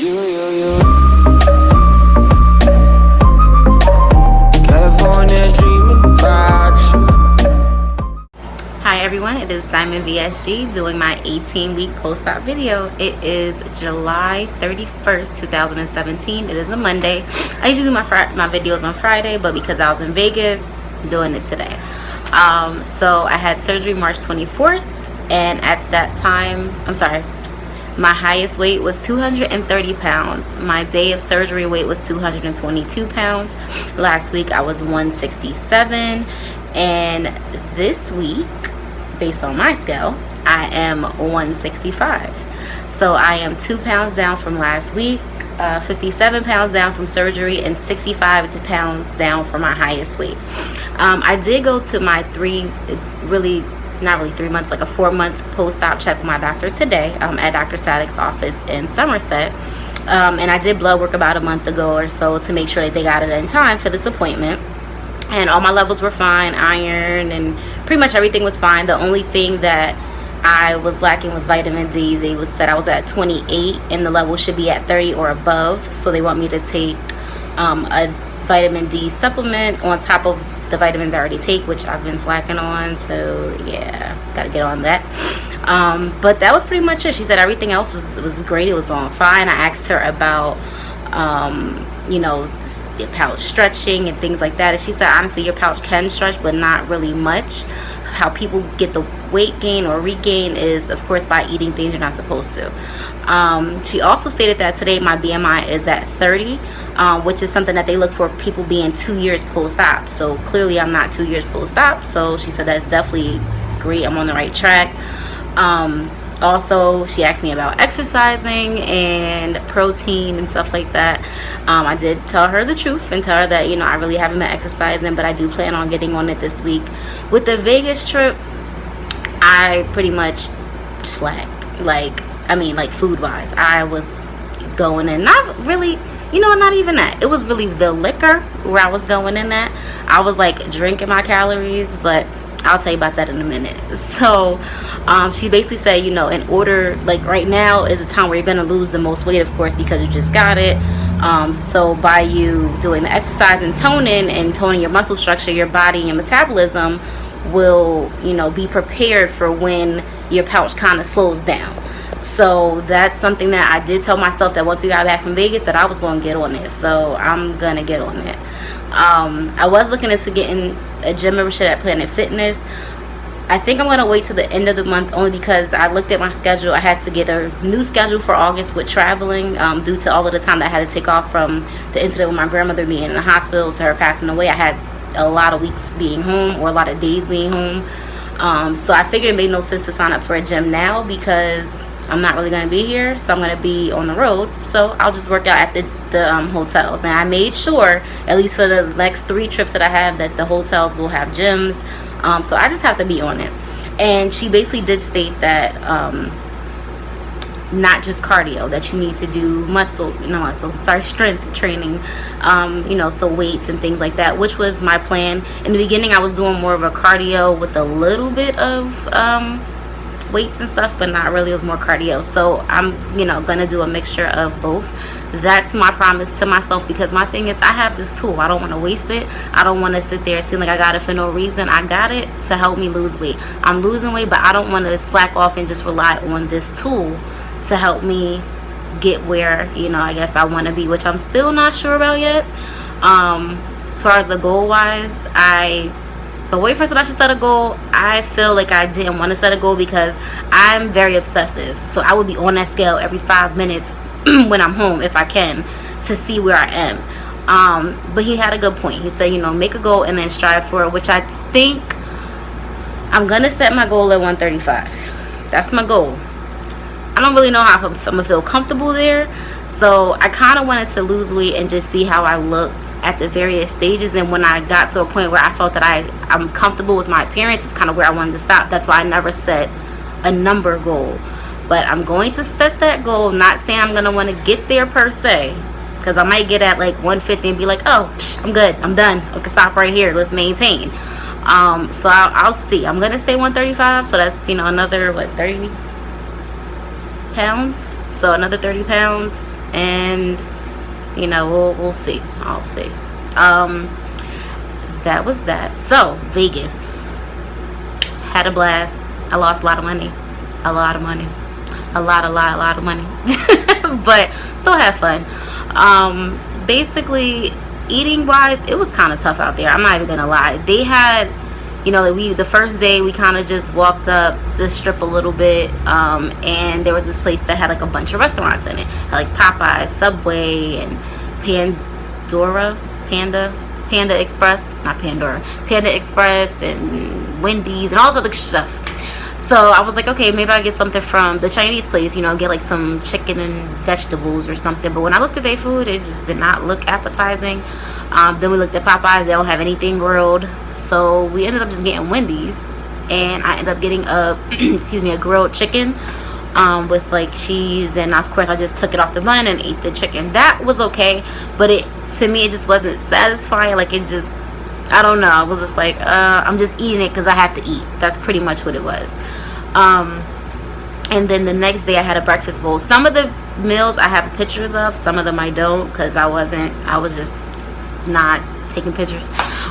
Hi everyone, it is Diamond VSG doing my 18-week post-op video. It is July 31st, 2017. It is a Monday. I usually do my videos on Friday, but because I was in Vegas, I'm doing it today. So I had surgery March 24th, and at that time, my highest weight was 230 pounds. My day of surgery weight was 222 pounds. Last week I was 167, and this week, based on my scale, I am 165. So I am 2 pounds down from last week, 57 pounds down from surgery, and 65 pounds down from my highest weight. I did go to my not really 3 months, like a 4-month post-op check with my doctor today at Dr. Sadek's office in Somerset. And I did blood work about a month ago or so to make sure that they got it in time for this appointment. And all my levels were fine, iron, and pretty much everything was fine. The only thing that I was lacking was vitamin D. They said I was at 28 and the level should be at 30 or above. So they want me to take a vitamin D supplement on top of the vitamins I already take, which I've been slacking on. So yeah, gotta get on that. But that was pretty much it. She said everything else was great. It was going fine. I asked her about the pouch stretching and things like that, and she said honestly your pouch can stretch, but not really much. How people get the weight gain or regain is of course by eating things you're not supposed to. She also stated that today my BMI is at 30, which is something that they look for people being 2 years post-op. So clearly I'm not 2 years post-op, so she said that's definitely great. I'm on the right track. Also, she asked me about exercising and protein and stuff like that. I did tell her the truth and tell her that, I really haven't been exercising, but I do plan on getting on it this week. With the Vegas trip, I pretty much slacked. Like food-wise. I was going in, not really, not even that. It was really the liquor where I was going in at. I was like drinking my calories, but I'll tell you about that in a minute. So she basically said, in order, like right now is a time where you're going to lose the most weight, of course, because you just got it. So by you doing the exercise and toning your muscle structure, your body and your metabolism will, be prepared for when your pouch kind of slows down. So that's something that I did tell myself that once we got back from Vegas that I was going to get on it. So I'm going to get on it. I was looking into getting a gym membership at Planet Fitness. I think I'm going to wait till the end of the month only because I looked at my schedule. I had to get a new schedule for August with traveling due to all of the time that I had to take off from the incident with my grandmother being in the hospital to her passing away. I had a lot of weeks being home or a lot of days being home. So I figured it made no sense to sign up for a gym now because I'm not really going to be here, so I'm going to be on the road. So I'll just work out at the hotels. Now I made sure, at least for the next 3 trips that I have, that the hotels will have gyms. So I just have to be on it. And she basically did state that not just cardio, that you need to do strength training, so weights and things like that, which was my plan. In the beginning I was doing more of a cardio with a little bit of weights and stuff, but not really. It was more cardio. So I'm gonna do a mixture of both. That's my promise to myself, because my thing is I have this tool. I don't want to waste it. I don't want to sit there and seem like I got it for no reason. I got it to help me lose weight. I'm losing weight, but I don't want to slack off and just rely on this tool to help me get where I guess I want to be, which I'm still not sure about yet. As far as the goal wise, the way first that I should set a goal, I feel like I didn't want to set a goal because I'm very obsessive. So I would be on that scale every 5 minutes when I'm home if I can, to see where I am. But he had a good point. He said, make a goal and then strive for it, which I think I'm going to set my goal at 135. That's my goal. I don't really know how I'm going to feel comfortable there. So I kind of wanted to lose weight and just see how I looked at the various stages. And when I got to a point where I felt that I'm comfortable with my appearance, it's kind of where I wanted to stop. That's why I never set a number goal. But I'm going to set that goal. Not saying I'm going to want to get there per se, because I might get at like 150 and be like, oh, I'm good, I'm done, I can stop right here, let's maintain. So I'll see. I'm going to stay 135, so that's another 30 pounds. So another 30 pounds and you know, we'll see. I'll see. That was that. So Vegas, had a blast. I lost a lot of money, a lot of money, a lot of money, but still had fun. Basically, eating wise, it was kind of tough out there. I'm not even gonna lie. They had, you know, like the first day we kind of just walked up the strip a little bit, and there was this place that had like a bunch of restaurants in it. Had like Popeyes, Subway, and Panda Express, not Pandora, Panda Express, and Wendy's, and all this other stuff. So I was like, okay, maybe I'll get something from the Chinese place, you know, get like some chicken and vegetables or something. But when I looked at their food, it just did not look appetizing. Then we looked at Popeyes, they don't have anything grilled. So we ended up just getting Wendy's, and I ended up getting a a grilled chicken with like cheese, and of course I just took it off the bun and ate the chicken. That was okay, but to me it just wasn't satisfying. Like, it just, I don't know, I was just like, I'm just eating it because I have to eat. That's pretty much what it was. And then the next day I had a breakfast bowl. Some of the meals I have pictures of, some of them I don't, because I was just not taking pictures.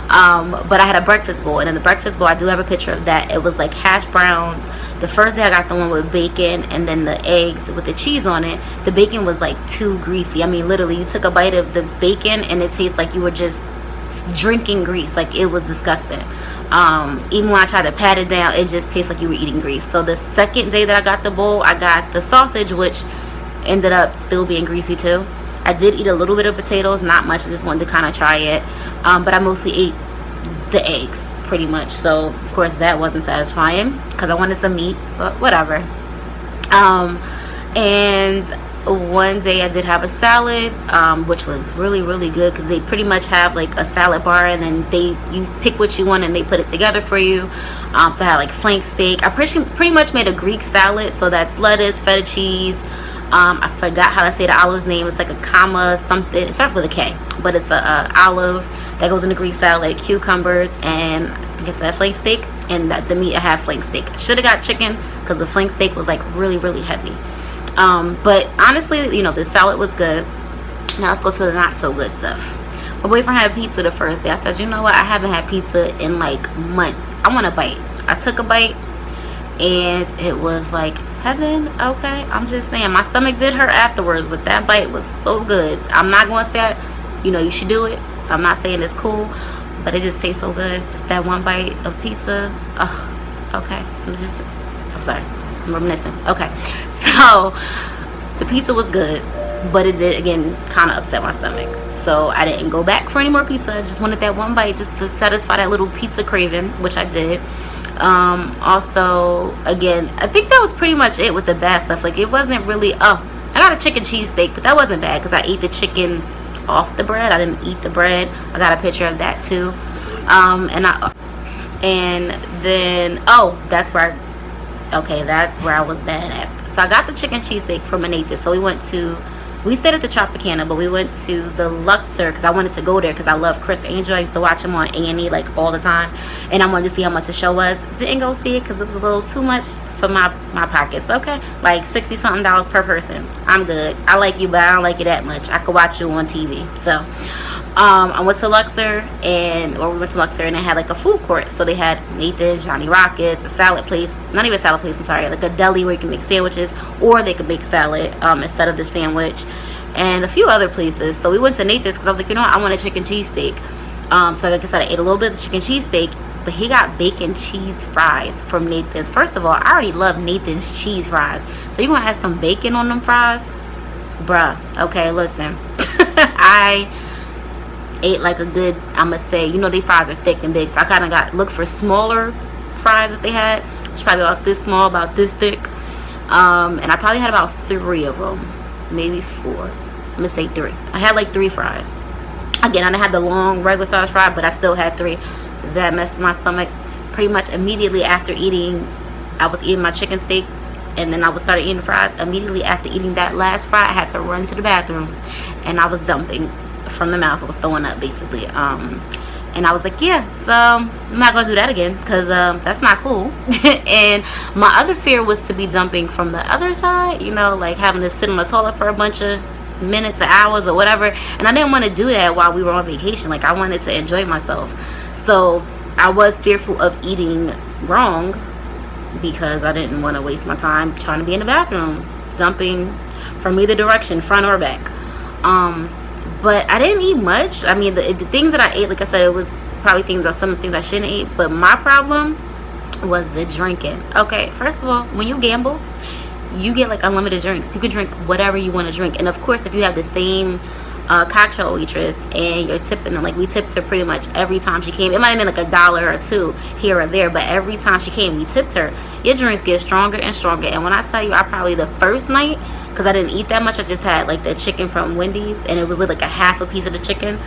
But I had a breakfast bowl, and in the breakfast bowl I do have a picture of that. It was like hash browns. The first day I got the one with bacon, and then the eggs with the cheese on it. The bacon was like too greasy. I mean, literally, you took a bite of the bacon and it tastes like you were just drinking grease. Like, it was disgusting. Even when I tried to pat it down, it just tastes like you were eating grease. So the second day that I got the bowl, I got the sausage, which ended up still being greasy too. I did eat a little bit of potatoes, not much. I just wanted to kind of try it. But I mostly ate the eggs pretty much. So of course that wasn't satisfying because I wanted some meat, but whatever. And one day I did have a salad, which was really, really good, because they pretty much have like a salad bar, and then you pick what you want and they put it together for you. So I had like flank steak. I pretty much made a Greek salad, so that's lettuce, feta cheese. I forgot how to say the olive's name. It's like a comma something. It starts with a K, but it's a olive that goes in the Greek salad, cucumbers, and I think it's a flank steak. And the meat, I have flank steak. Should have got chicken because the flank steak was like really, really heavy. But honestly, you know, the salad was good. Now let's go to the not so good stuff. My boyfriend had pizza the first day. I said, you know what, I haven't had pizza in like months. I want a bite. I took a bite and it was like heaven. Okay, I'm just saying, my stomach did hurt afterwards, but that bite was so good. I'm not going to say, you know, you should do it. I'm not saying it's cool, but it just tastes so good. Just that one bite of pizza. Oh, okay. I'm sorry, I'm reminiscing. Okay, so the pizza was good, but it did again kind of upset my stomach. So I didn't go back for any more pizza. I just wanted that one bite just to satisfy that little pizza craving, which I did. Also, again, I think that was pretty much it with the bad stuff. Like, it wasn't really, I got a chicken cheesesteak, but that wasn't bad because I ate the chicken off the bread. I didn't eat the bread. I got a picture of that too. And then that's where I was bad at. So I got the chicken cheesesteak from Nathan. So we stayed at the Tropicana, but we went to the Luxor because I wanted to go there because I love Chris Angel. I used to watch him on A&E like all the time, and I wanted to see how much the show was. Didn't go see it because it was a little too much for my pockets. Okay, like $60 something per person. I'm good. I like you, but I don't like you that much. I could watch you on TV. So I went to Luxor, we went to Luxor, and they had like a food court. So they had Nathan's, Johnny Rockets, a salad place, not even a salad place, I'm sorry, like a deli where you can make sandwiches, or they could make salad instead of the sandwich, and a few other places. So we went to Nathan's because I was like, you know what, I want a chicken cheesesteak. So I decided I ate a little bit of the chicken cheesesteak, but he got bacon cheese fries from Nathan's. First of all, I already love Nathan's cheese fries, so you're gonna add some bacon on them fries, bruh. Okay, listen. I ate like a good, I'm gonna say, you know, they fries are thick and big, so I kind of looked for smaller fries that they had. It's probably about this small, about this thick, and I probably had about 3 of them, maybe 4. I'm gonna say 3. I had like 3 fries. Again, I didn't have the long regular size fry, but I still had 3. That messed my stomach. Pretty much immediately after eating, I was eating my chicken steak, and then I was started eating fries. Immediately after eating that last fry, I had to run to the bathroom, and I was dumping from the mouth. I was throwing up basically. And I was like, yeah, so I'm not gonna do that again because that's not cool. And my other fear was to be dumping from the other side, you know, like having to sit on the toilet for a bunch of minutes or hours or whatever, and I didn't want to do that while we were on vacation. Like, I wanted to enjoy myself. So I was fearful of eating wrong because I didn't want to waste my time trying to be in the bathroom, dumping from either direction, front or back. But I didn't eat much. I mean, the things that I ate, like I said, it was probably some things I shouldn't eat. But my problem was the drinking. Okay, first of all, when you gamble, you get like unlimited drinks. You can drink whatever you want to drink. And of course, if you have the same cocktail waitress and you're tipping them, like we tipped her pretty much every time she came. It might have been like $1 or $2 here or there, but every time she came, we tipped her. Your drinks get stronger and stronger. And when I tell you, I probably the first night, because I didn't eat that much, I just had like the chicken from Wendy's, and it was like a half a piece of the chicken.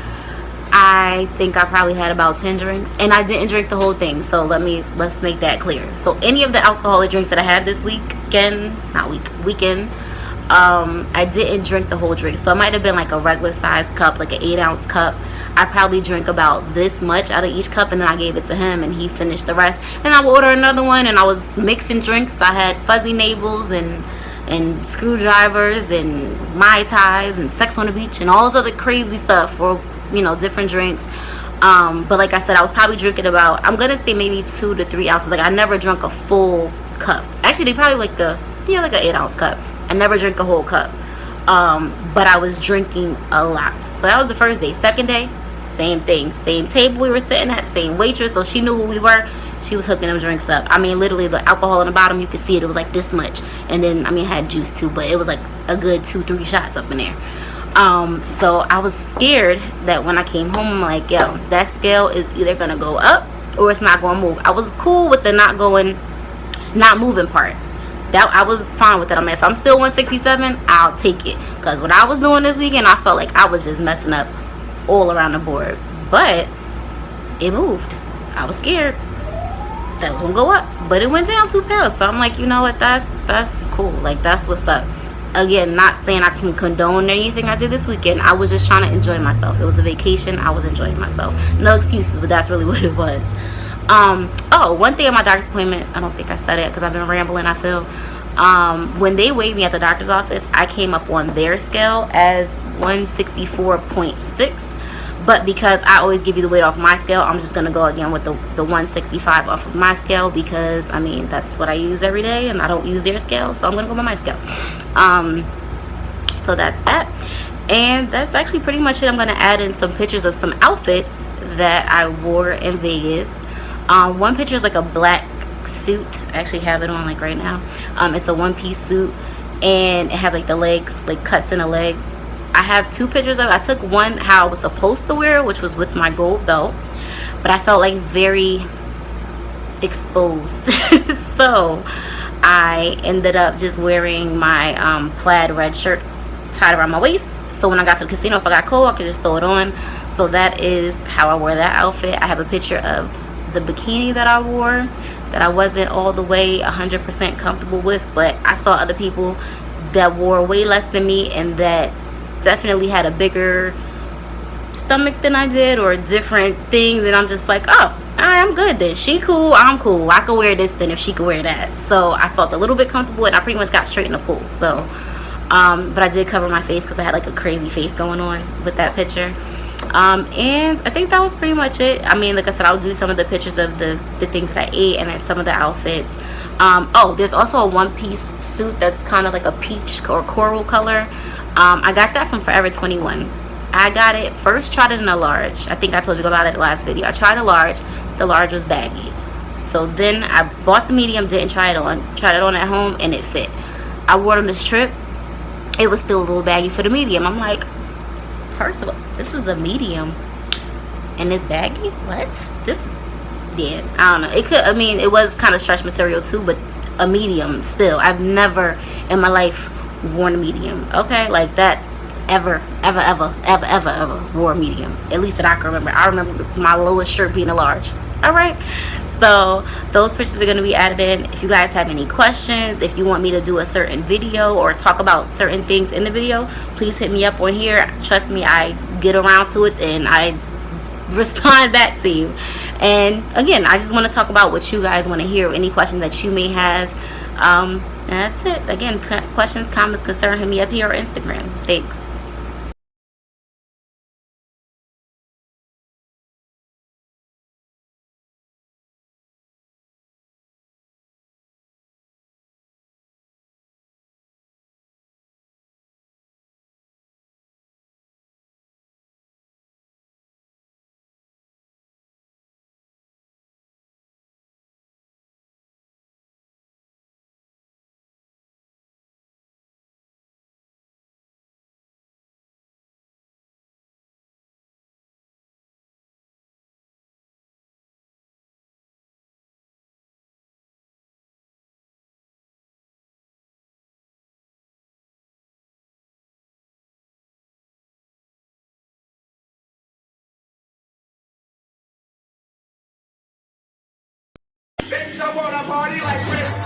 I think I probably had about 10 drinks, and I didn't drink the whole thing. So let's make that clear. So any of the alcoholic drinks that I had this weekend, I didn't drink the whole drink. So it might have been like a regular size cup, like an 8-ounce cup. I probably drank about this much out of each cup, and then I gave it to him and he finished the rest. And I would order another one, and I was mixing drinks. I had fuzzy navels and screwdrivers and Mai Tais and Sex on the Beach and all this other crazy stuff for, you know, different drinks. But like I said, I was probably drinking about, I'm gonna say maybe 2 to 3 ounces. Like, I never drank a full cup. Actually, they probably like like an 8-ounce cup. I never drank a whole cup. But I was drinking a lot. So that was the first day. Second day, same thing. Same table we were sitting at, same waitress, so she knew who we were. She was hooking them drinks up. I mean, literally, the alcohol in the bottom, you could see it. It was like this much. And then, I mean, it had juice too, but it was like a good 2-3 shots up in there. So I was scared that when I came home, I'm like, yo, that scale is either gonna go up or it's not gonna move. I was cool with the not moving part. That I was fine with that. I mean, if I'm still 167, I'll take it. Because what I was doing this weekend, I felt like I was just messing up all around the board. But it moved. I was scared that was gonna go up, but it went down 2 pounds. So I'm like, you know what, that's cool. Like, that's what's up. Again, not saying I can condone anything I did this weekend. I was just trying to enjoy myself. It was a vacation. I was enjoying myself. No excuses, but that's really what it was. One thing at my doctor's appointment, I don't think I said it because I've been rambling, I feel. When they weighed me at the doctor's office, I came up on their scale as 164.6. But because I always give you the weight off my scale, I'm just going to go again with the 165 off of my scale, because, I mean, that's what I use every day, and I don't use their scale, so I'm going to go by my scale. So that's that. And that's actually pretty much it. I'm going to add in some pictures of some outfits that I wore in Vegas. One picture is like a black suit. I actually have it on like right now. It's a one-piece suit, and it has like the legs, like cuts in the legs. I have 2 pictures of it. I took one how I was supposed to wear, which was with my gold belt, but I felt like very exposed. So I ended up just wearing my plaid red shirt tied around my waist, so when I got to the casino, if I got cold, I could just throw it on. So that is how I wore that outfit. I have a picture of the bikini that I wore that I wasn't all the way 100% comfortable with, but I saw other people that wore way less than me and that definitely had a bigger stomach than I did, or different things, and I'm just like, oh, I'm good then. She cool, I'm cool. I could wear this then if she could wear that. So I felt a little bit comfortable, and I pretty much got straight in the pool. So but I did cover my face because I had like a crazy face going on with that picture. And I think that was pretty much it. I mean, like I said, I'll do some of the pictures of the things that I ate, and then some of the outfits. There's also a one-piece suit that's kind of like a peach or coral color. I got that from Forever 21. I got it first, tried it in a large. I think I told you about it last video. I tried a large. The large was baggy. So then I bought the medium, didn't try it on. Tried it on at home, and it fit. I wore it on this trip. It was still a little baggy for the medium. I'm like, first of all, this is a medium and it's baggy? What? Yeah, I don't know. It could, I mean, it was kind of stretch material too, but a medium still. I've never in my life worn a medium. Okay, like that ever wore a medium. At least that I can remember. I remember my lowest shirt being a large. Alright, so those pictures are going to be added in. If you guys have any questions, if you want me to do a certain video or talk about certain things in the video, please hit me up on here. Trust me, I get around to it and I respond back to you. And again, I just want to talk about what you guys want to hear, any questions that you may have. That's it. Again, questions, comments, concern, hit me up here or Instagram. Thanks. bitch, I wanna party like Chris.